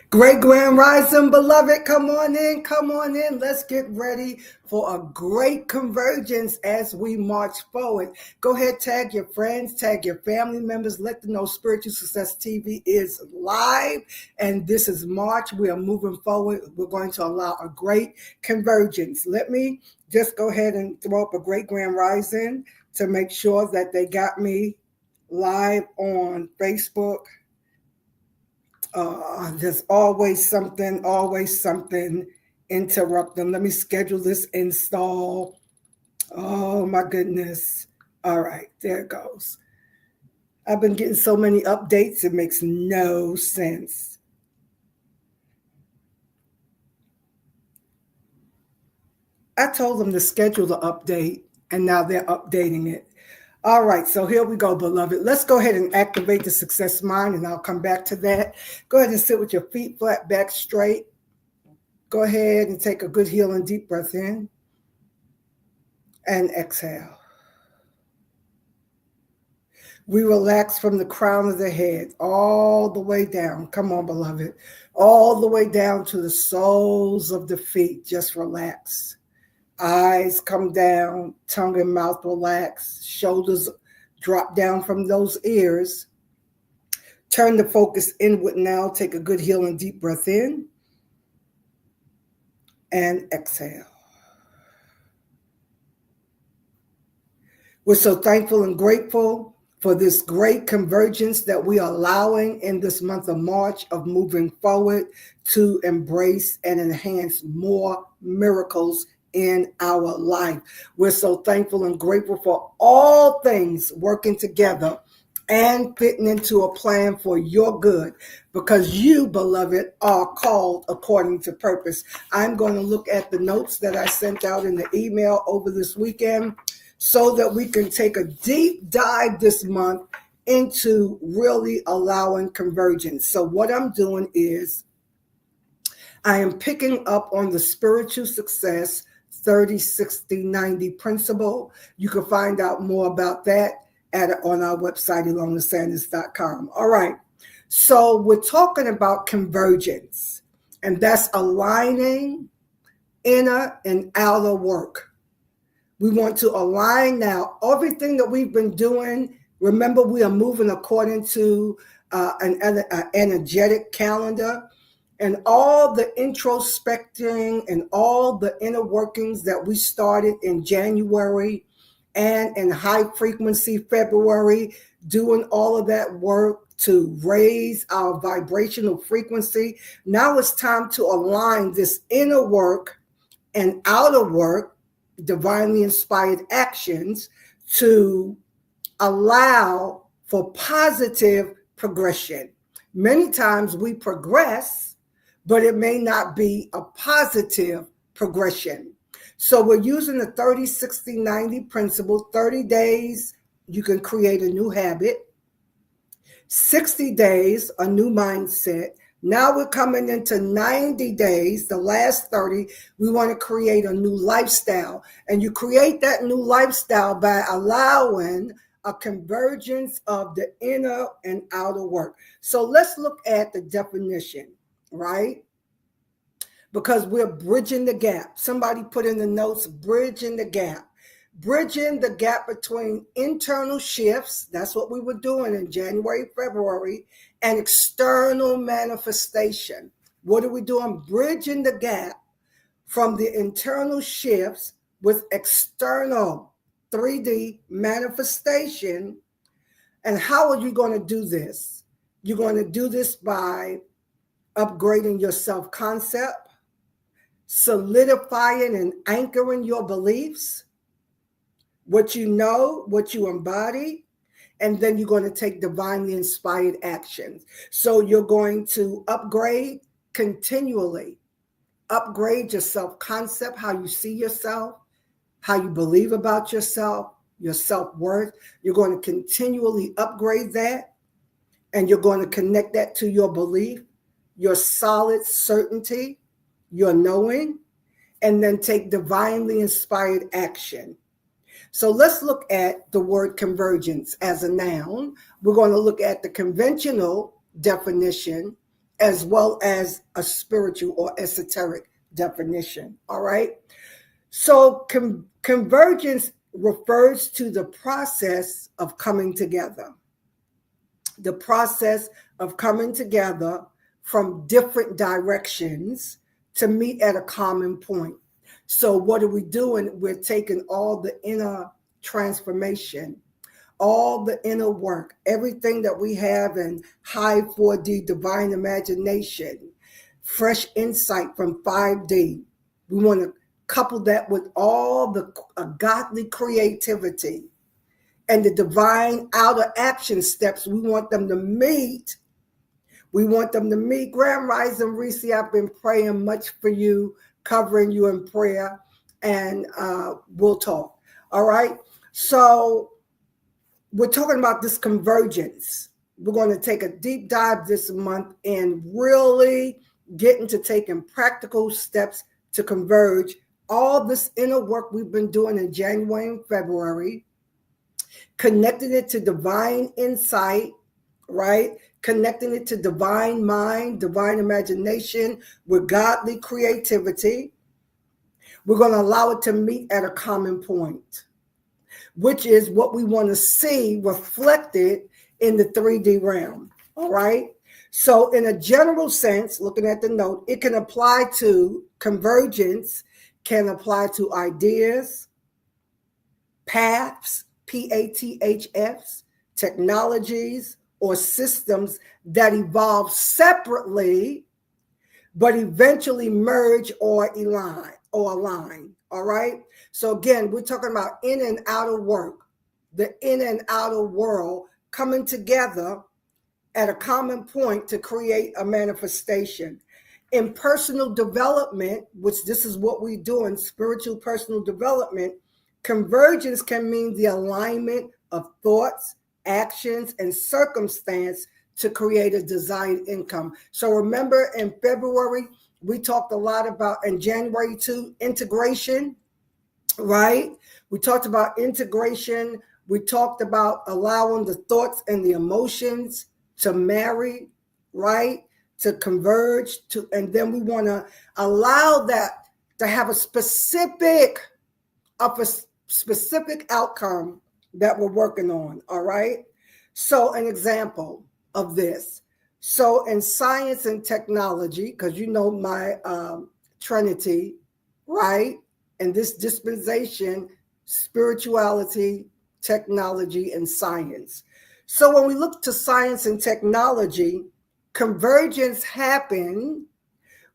Great Grand Rising, beloved, come on in, come on in. Let's get ready for a great convergence as we march forward. Go ahead, tag your friends, tag your family members. Let them know Spiritual Success TV is live, and this is March. We are moving forward. We're going to allow a great convergence. Let me just go ahead and throw up a Great Grand Rising to make sure that they got me live on Facebook. There's always something interrupt them. Let me schedule this install. Oh my goodness. All right, there it goes. I've been getting so many updates, it makes no sense. I told them to schedule the update, and now they're updating it. All right, so here we go, beloved. Let's go ahead and activate the success mind, and I'll come back to that. Go ahead and sit with your feet flat, back straight. Go ahead and take a good healing deep breath in and exhale. We relax from the crown of the head all the way down. Come on, beloved. All the way down to the soles of the feet. Just relax. Eyes come down, tongue and mouth relax, shoulders drop down from those ears. Turn the focus inward now. Take a good healing deep breath in and exhale. We're so thankful and grateful for this great convergence that we are allowing in this month of March of moving forward to embrace and enhance more miracles in our life. We're so thankful and grateful for all things working together and fitting into a plan for your good, because you, beloved, are called according to purpose. I'm going to look at the notes that I sent out in the email over this weekend so that we can take a deep dive this month into really allowing convergence. So what I'm doing is I am picking up on the Spiritual Success 30, 60, 90 principle. You can find out more about that on our website, ilonasanders.com. All right. So we're talking about convergence, and that's aligning inner and outer work. We want to align now everything that we've been doing. Remember, we are moving according to an energetic calendar. And all the introspecting and all the inner workings that we started in January and in high frequency February, doing all of that work to raise our vibrational frequency. Now it's time to align this inner work and outer work, divinely inspired actions, to allow for positive progression. Many times we progress, but it may not be a positive progression. So we're using the 30, 60, 90 principle. 30 days, you can create a new habit. 60 days, a new mindset. Now we're coming into 90 days, the last 30, we want to create a new lifestyle. And you create that new lifestyle by allowing a convergence of the inner and outer work. So let's look at the definition, right? Because we're bridging the gap. Somebody put in the notes, bridging the gap. Bridging the gap between internal shifts, that's what we were doing in January, February, and external manifestation. What are we doing? Bridging the gap from the internal shifts with external 3D manifestation. And how are you going to do this? You're going to do this by upgrading your self-concept, solidifying and anchoring your beliefs, what you know, what you embody, and then you're going to take divinely inspired actions. So you're going to upgrade continually, upgrade your self-concept, how you see yourself, how you believe about yourself, your self-worth. You're going to continually upgrade that, and you're going to connect that to your belief, your solid certainty, your knowing, and then take divinely inspired action. So let's look at the word convergence as a noun. We're going to look at the conventional definition as well as a spiritual or esoteric definition. All right. So convergence refers to the process of coming together, the process of coming together from different directions to meet at a common point. So, what are we doing? We're taking all the inner transformation, all the inner work, everything that we have in high 4D divine imagination, fresh insight from 5D. We want to couple that with all the godly creativity and the divine outer action steps we want them to meet. We want them to meet. Grand Rising Reese, I've been praying much for you, covering you in prayer, and we'll talk. All right. So we're talking about this convergence. We're going to take a deep dive this month and really get into taking practical steps to converge all this inner work we've been doing in January and February, connecting it to divine insight, right? Connecting it to divine mind, divine imagination with godly creativity. We're going to allow it to meet at a common point, which is what we want to see reflected in the 3D realm. All right. So, in a general sense, looking at the note, it can apply to convergence, can apply to ideas, paths, PATHFs, technologies, or systems that evolve separately, but eventually merge or align. All right. So again, we're talking about inner and outer work, the inner and outer world coming together at a common point to create a manifestation. In personal development, which this is what we do in spiritual personal development, convergence can mean the alignment of thoughts, actions, and circumstance to create a desired income. So remember in February, we talked a lot about, in January too, integration, right? We talked about integration. We talked about allowing the thoughts and the emotions to marry, right? To converge, and then we want to allow that to have a specific outcome that we're working on. All right. So an example of this. So in science and technology, because you know my Trinity, right? And this dispensation, spirituality, technology, and science. So when we look to science and technology, convergence happened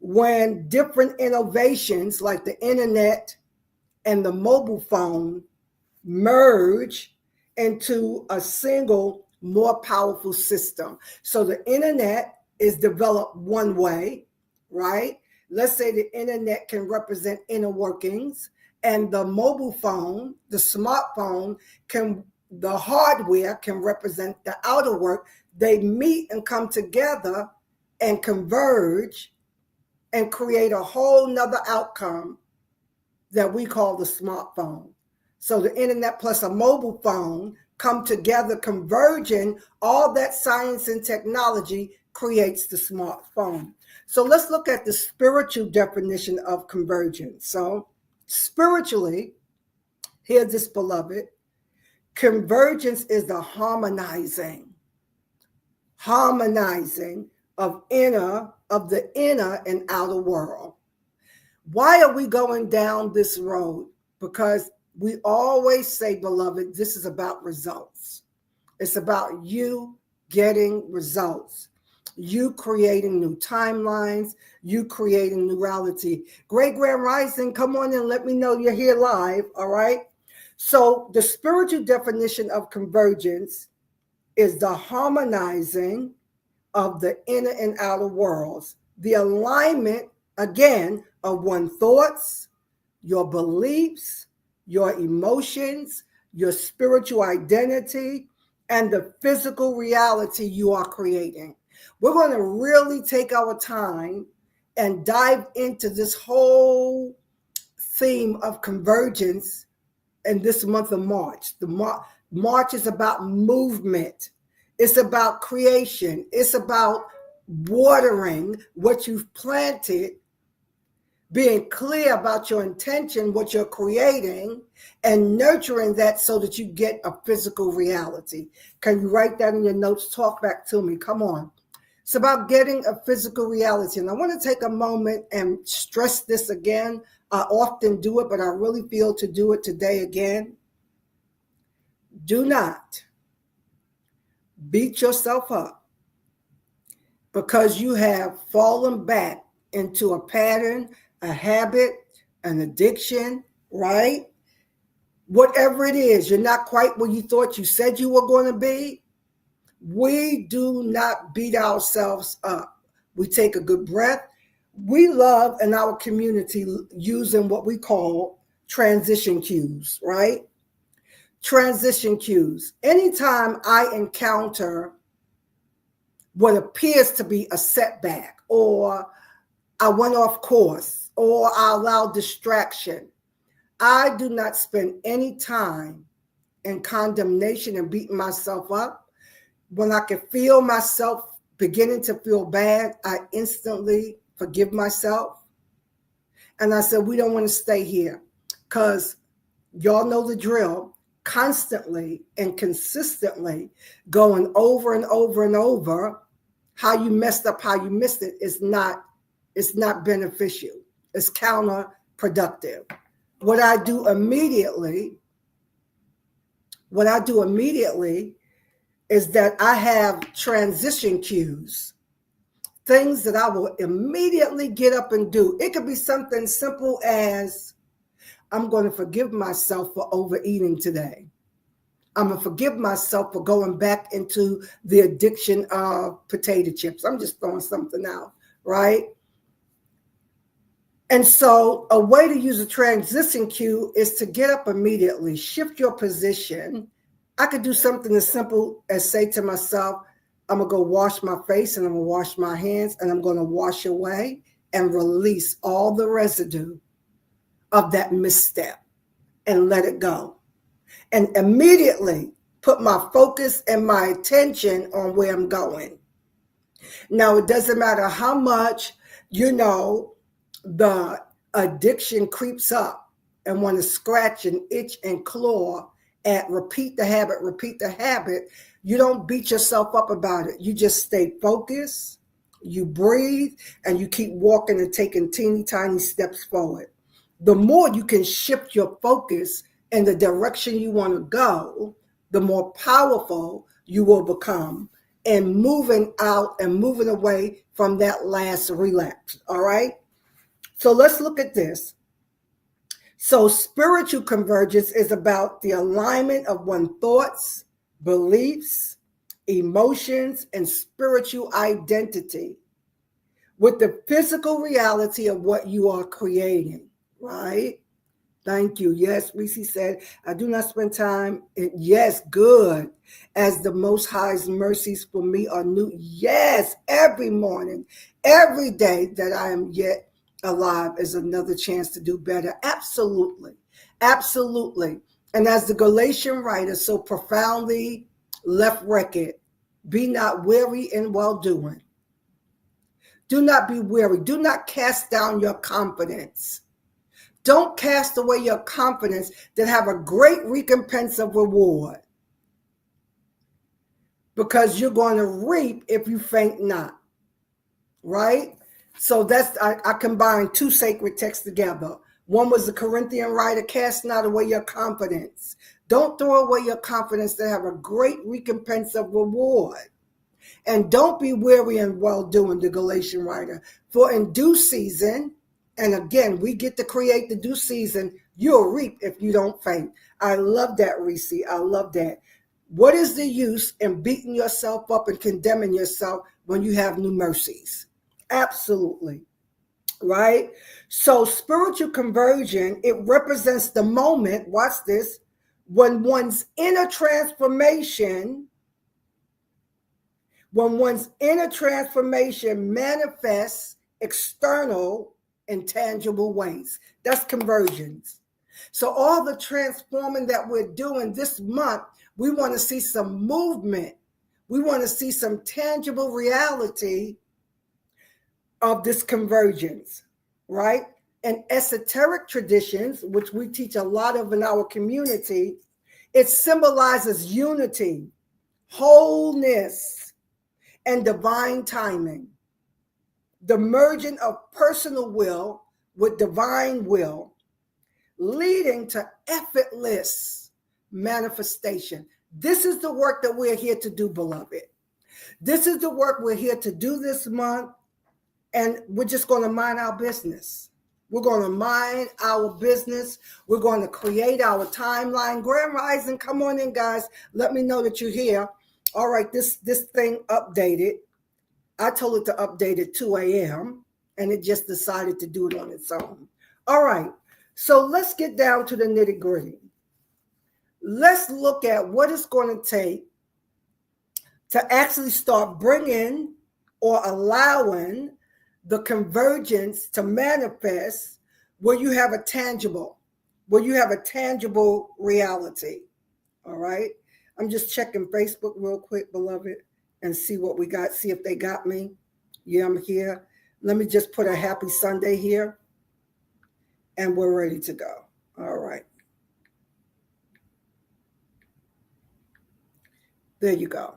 when different innovations like the internet and the mobile phone merge into a single, more powerful system. So the internet is developed one way, right? Let's say the internet can represent inner workings, and the mobile phone, the smartphone, the hardware can represent the outer work. They meet and come together and converge and create a whole nother outcome that we call the smartphone. So the internet plus a mobile phone come together, converging all that science and technology creates the smartphone. So let's look at the spiritual definition of convergence. So spiritually, hear this, beloved, convergence is the harmonizing of the inner and outer world. Why are we going down this road? Because we always say, beloved, this is about results. It's about you getting results, you creating new timelines, you creating new reality. Great Grand Rising, come on and let me know you're here live, all right? So the spiritual definition of convergence is the harmonizing of the inner and outer worlds, the alignment, again, of one's thoughts, your beliefs, your emotions, your spiritual identity, and the physical reality you are creating. We're going to really take our time and dive into this whole theme of convergence in this month of March. March is about movement. It's about creation. It's about watering what you've planted, being clear about your intention, what you're creating, and nurturing that so that you get a physical reality. Can you write that in your notes? Talk back to me. Come on. It's about getting a physical reality. And I want to take a moment and stress this again. I often do it, but I really feel to do it today again. Do not beat yourself up because you have fallen back into a pattern, a habit, an addiction, right? Whatever it is, you're not quite where you thought you said you were going to be. We do not beat ourselves up. We take a good breath. We love in our community using what we call transition cues, right? Transition cues. Anytime I encounter what appears to be a setback, or I went off course, or I allowed distraction, I do not spend any time in condemnation and beating myself up. When I can feel myself beginning to feel bad, I instantly forgive myself. And I said, we don't want to stay here because y'all know the drill. Constantly and consistently going over and over and over how you messed up, how you missed it is not, it's not beneficial. It's counterproductive. What I do immediately is that I have transition cues, things that I will immediately get up and do. It could be something simple as, I'm going to forgive myself for overeating today. I'm going to forgive myself for going back into the addiction of potato chips. I'm just throwing something out, right? And so a way to use a transition cue is to get up immediately, shift your position. I could do something as simple as say to myself, I'm going to go wash my face and I'm going to wash my hands and I'm going to wash away and release all the residue of that misstep and let it go. And immediately put my focus and my attention on where I'm going. Now, it doesn't matter how much, the addiction creeps up and want to scratch and itch and claw and repeat the habit. You don't beat yourself up about it. You just stay focused, you breathe, and you keep walking and taking teeny tiny steps forward. The more you can shift your focus in the direction you want to go, the more powerful you will become in moving out and moving away from that last relapse. All right. So let's look at this. So spiritual convergence is about the alignment of one's thoughts, beliefs, emotions, and spiritual identity with the physical reality of what you are creating, right? Thank you. Yes, Reese said, I do not spend time. Yes, good. As the Most High's mercies for me are new. Yes, every morning, every day that I am yet alive is another chance to do better. Absolutely. Absolutely. And as the Galatian writer so profoundly left record, be not weary in well doing. Do not be weary. Do not cast down your confidence. Don't cast away your confidence that have a great recompense of reward, because you're going to reap if you faint not, right? So that's, I combined two sacred texts together. One was the Corinthian writer, cast not away your confidence. Don't throw away your confidence that have a great recompense of reward. And don't be weary in well-doing, the Galatian writer. For in due season, and again, we get to create the due season, you'll reap if you don't faint. I love that, Reese. I love that. What is the use in beating yourself up and condemning yourself when you have new mercies? Absolutely. Right? So spiritual conversion, it represents the moment, watch this, when one's inner transformation manifests external and tangible ways. That's conversions. So all the transforming that we're doing this month, we want to see some movement. We want to see some tangible reality of this convergence, right? And esoteric traditions, which we teach a lot of in our community, it symbolizes unity, wholeness, and divine timing. The merging of personal will with divine will, leading to effortless manifestation. This is the work that we're here to do, beloved. This is the work we're here to do this month, and we're just going to mind our business. We're going to mind our business. We're going to create our timeline. Grand Rising, come on in, guys. Let me know that you're here. All right, this thing updated. I told it to update at 2 a.m., and it just decided to do it on its own. All right, so let's get down to the nitty-gritty. Let's look at what it's going to take to actually start bringing or allowing the convergence to manifest where you have a tangible reality. All right. I'm just checking Facebook real quick, beloved, and see what we got. See if they got me. Yeah, I'm here. Let me just put a happy Sunday here, and we're ready to go. All right. There you go.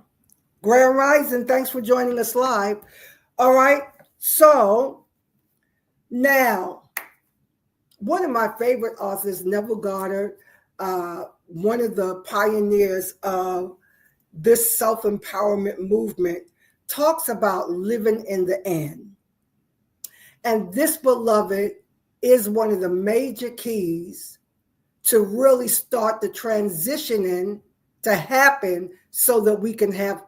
Grand Rising, thanks for joining us live. All right. So now, one of my favorite authors, Neville Goddard, one of the pioneers of this self-empowerment movement, talks about living in the end. And this, beloved, is one of the major keys to really start the transitioning to happen so that we can have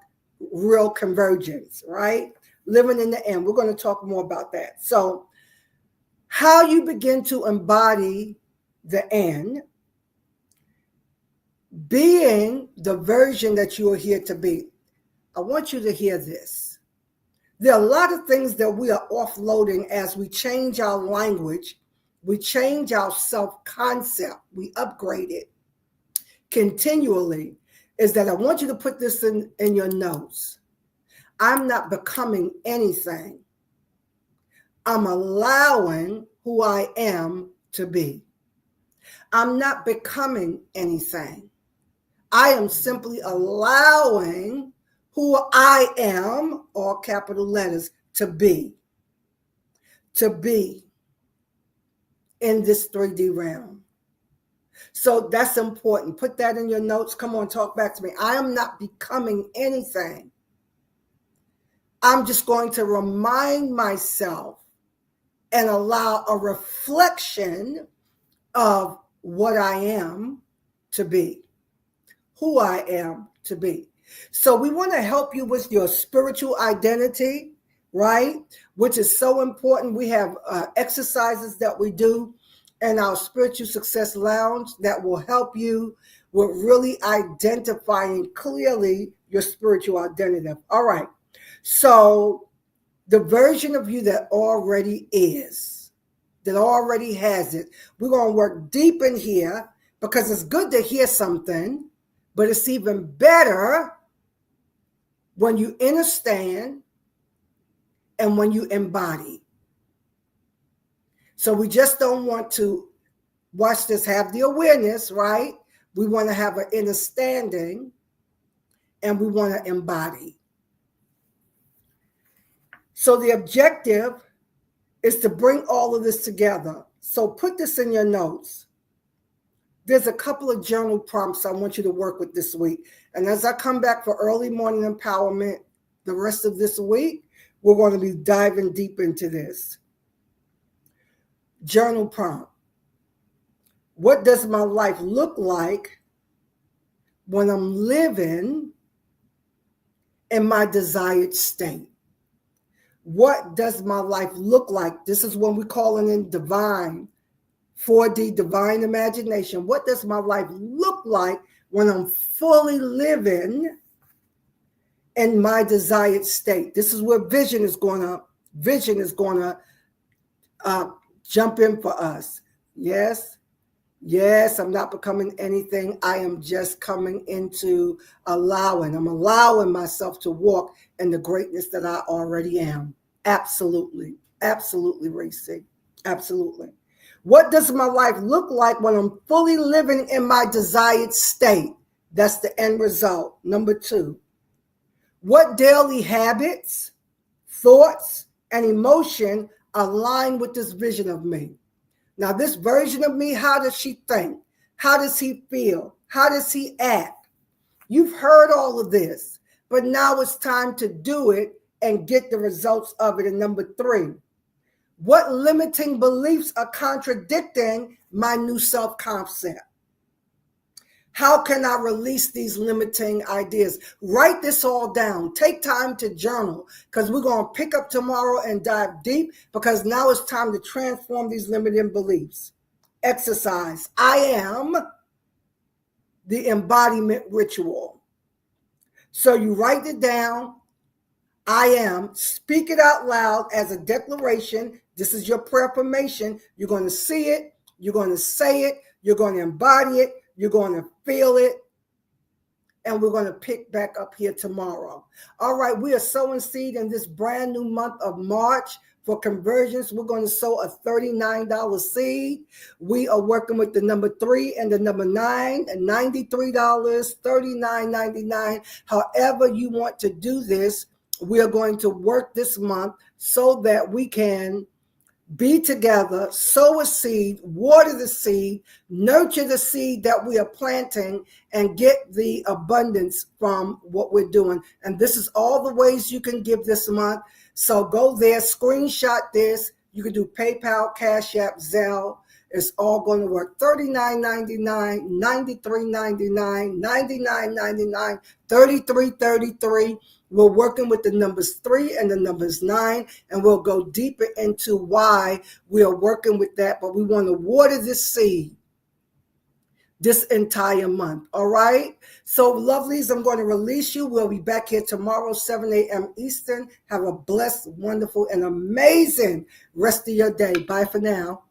real convergence, right? Living in the end. We're going to talk more about that. So how you begin to embody the end, being the version that you are here to be. I want you to hear this. There are a lot of things that we are offloading as we change our language, we change our self-concept, we upgrade it continually, is that I want you to put this in your notes. I'm not becoming anything. I'm allowing who I am to be. I'm not becoming anything. I am simply allowing who I am, all capital letters, to be in this 3D realm. So that's important. Put that in your notes. Come on, talk back to me. I am not becoming anything. I'm just going to remind myself and allow a reflection of what I am to be, who I am to be. So we want to help you with your spiritual identity, right? Which is so important. We have exercises that we do in our Spiritual Success Lounge that will help you with really identifying clearly your spiritual identity. All right. So the version of you that already is, that already has it, we're going to work deep in here because it's good to hear something, but it's even better when you understand and when you embody. So we just don't want to watch this, have the awareness, right? We want to have an understanding and we want to embody. So the objective is to bring all of this together. So put this in your notes. There's a couple of journal prompts I want you to work with this week. And as I come back for early morning empowerment the rest of this week, we're going to be diving deep into this. Journal prompt. What does my life look like when I'm living in my desired state? What does my life look like? This is when we're calling in divine, 4D, divine imagination. What does my life look like when I'm fully living in my desired state? This is where vision is going to jump in for us. Yes, I'm not becoming anything. I am just coming into allowing. I'm allowing myself to walk in the greatness that I already am. Absolutely. Absolutely, Reese. Absolutely. What does my life look like when I'm fully living in my desired state? That's the end result. Number 2. What daily habits, thoughts, and emotion align with this vision of me? Now, this version of me, how does she think? How does he feel? How does he act? You've heard all of this, but now it's time to do it and get the results of it. And number 3, what limiting beliefs are contradicting my new self-concept? How can I release these limiting ideas? Write this all down. Take time to journal, because we're going to pick up tomorrow and dive deep, because now it's time to transform these limiting beliefs. Exercise. I am the embodiment ritual. So you write it down. I am. Speak it out loud as a declaration. This is your prayer affirmation. You're going to see it. You're going to say it. You're going to embody it. You're going to feel it. And we're going to pick back up here tomorrow. All right. We are sowing seed in this brand new month of March. For Convergence, we're going to sow a $39 seed. We are working with the number 3 and the number 9 and $93, $39.99. However you want to do this, we are going to work this month so that we can be together, sow a seed, water the seed, nurture the seed that we are planting, and get the abundance from what we're doing. And this is all the ways you can give this month. So go there, screenshot this. You can do PayPal, Cash App, Zelle. It's all going to work. $39.99, $93.99, $99.99, $33.33. We're working with the numbers 3 and the numbers 9, and we'll go deeper into why we are working with that. But we want to water this seed this entire month. All right. So, lovelies, I'm going to release you. We'll be back here tomorrow, 7 a.m. Eastern. Have a blessed, wonderful, and amazing rest of your day. Bye for now.